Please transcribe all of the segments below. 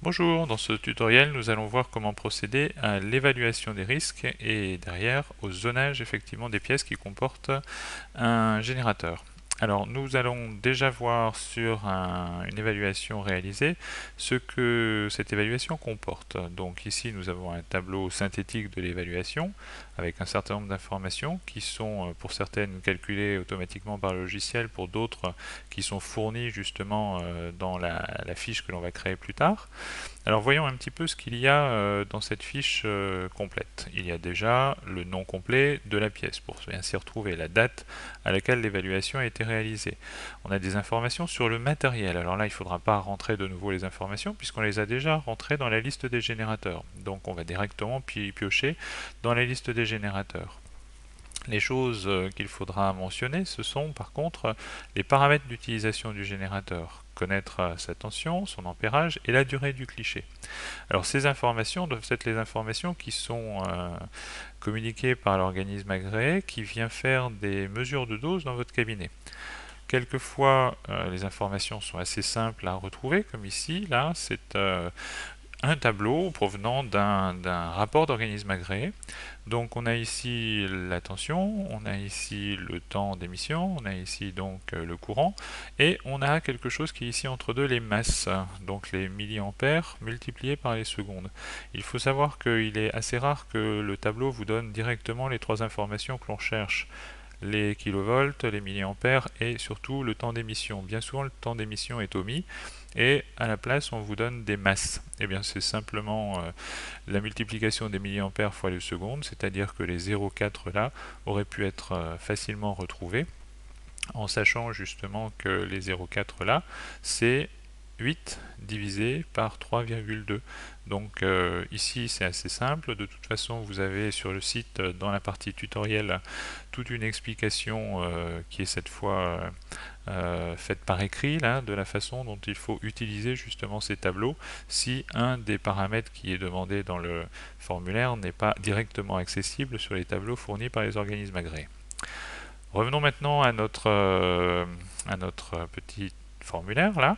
Bonjour, dans ce tutoriel nous allons voir comment procéder à l'évaluation des risques et derrière au zonage effectivement des pièces qui comportent un générateur. Alors nous allons déjà voir sur une évaluation réalisée ce que cette évaluation comporte. Donc ici nous avons un tableau synthétique de l'évaluation avec un certain nombre d'informations qui sont pour certaines calculées automatiquement par le logiciel, pour d'autres qui sont fournies justement dans la fiche que l'on va créer plus tard. Alors voyons un petit peu ce qu'il y a dans cette fiche complète. Il y a déjà le nom complet de la pièce pour ainsi retrouver la date à laquelle l'évaluation a été réalisée. On a des informations sur le matériel. Alors là, il ne faudra pas rentrer de nouveau les informations puisqu'on les a déjà rentrées dans la liste des générateurs. Donc on va directement piocher dans la liste des générateurs. Les choses qu'il faudra mentionner, ce sont par contre les paramètres d'utilisation du générateur. Connaître sa tension, son ampérage et la durée du cliché. Alors ces informations doivent être les informations qui sont communiquées par l'organisme agréé qui vient faire des mesures de dose dans votre cabinet. Quelquefois, les informations sont assez simples à retrouver, comme ici, là, c'est un tableau provenant d'un rapport d'organisme agréé. Donc on a ici la tension, on a ici le temps d'émission, on a ici donc le courant, et on a quelque chose qui est ici entre deux, les masses, donc les milliampères multipliés par les secondes. Il faut savoir qu'il est assez rare que le tableau vous donne directement les trois informations que l'on cherche: les kilovolts, les milliampères et surtout le temps d'émission. Bien souvent, le temps d'émission est omis et à la place, on vous donne des masses. Eh bien, c'est simplement la multiplication des milliampères fois les secondes, c'est-à-dire que les 0,4 là auraient pu être facilement retrouvés en sachant justement que les 0,4 là, c'est 8 divisé par 3,2. Donc ici c'est assez simple. De toute façon vous avez sur le site dans la partie tutoriel toute une explication qui est cette fois faite par écrit là, de la façon dont il faut utiliser justement ces tableaux si un des paramètres qui est demandé dans le formulaire n'est pas directement accessible sur les tableaux fournis par les organismes agréés. Revenons maintenant à notre petit formulaire là.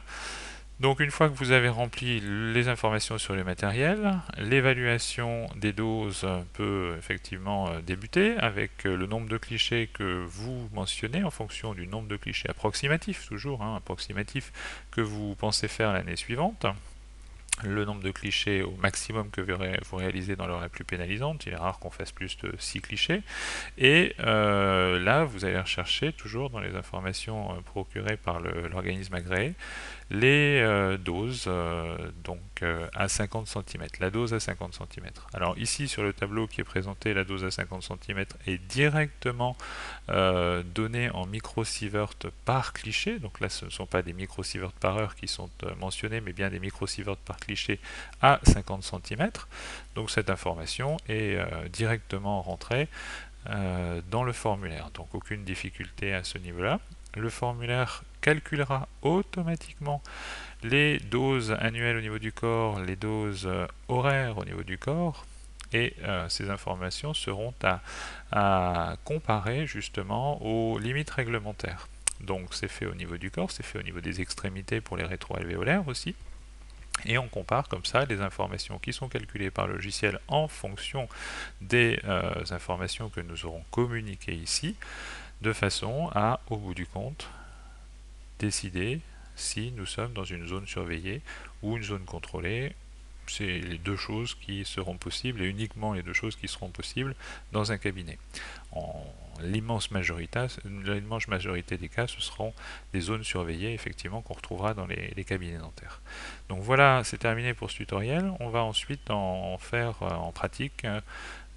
Donc une fois que vous avez rempli les informations sur le matériel, l'évaluation des doses peut effectivement débuter avec le nombre de clichés que vous mentionnez en fonction du nombre de clichés approximatifs, toujours approximatif, que vous pensez faire l'année suivante. Le nombre de clichés au maximum que vous réalisez dans l'heure la plus pénalisante. Il est rare qu'on fasse plus de 6 clichés. Et là, vous allez rechercher toujours dans les informations procurées par l'organisme agréé les doses donc à 50 cm, la dose à 50 cm. Alors ici sur le tableau qui est présenté, la dose à 50 cm est directement donnée en microsieverts par cliché. Donc là ce ne sont pas des microsieverts par heure qui sont mentionnés, mais bien des microsieverts par cliché à 50 cm. Donc cette information est directement rentrée dans le formulaire. Donc aucune difficulté à ce niveau-là. Le formulaire calculera automatiquement les doses annuelles au niveau du corps, les doses horaires au niveau du corps, et ces informations seront à comparer justement aux limites réglementaires. Donc c'est fait au niveau du corps, c'est fait au niveau des extrémités pour les rétroalvéolaires aussi. Et on compare comme ça les informations qui sont calculées par le logiciel en fonction des informations que nous aurons communiquées ici, de façon à, au bout du compte, décider si nous sommes dans une zone surveillée ou une zone contrôlée. C'est les deux choses qui seront possibles et uniquement les deux choses qui seront possibles dans un cabinet. L'immense majorité des cas, ce seront des zones surveillées effectivement qu'on retrouvera dans les cabinets dentaires. Donc voilà, c'est terminé pour ce tutoriel. On va ensuite en faire en pratique.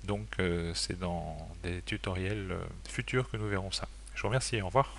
Donc c'est dans des tutoriels futurs que nous verrons ça. Je vous remercie, au revoir.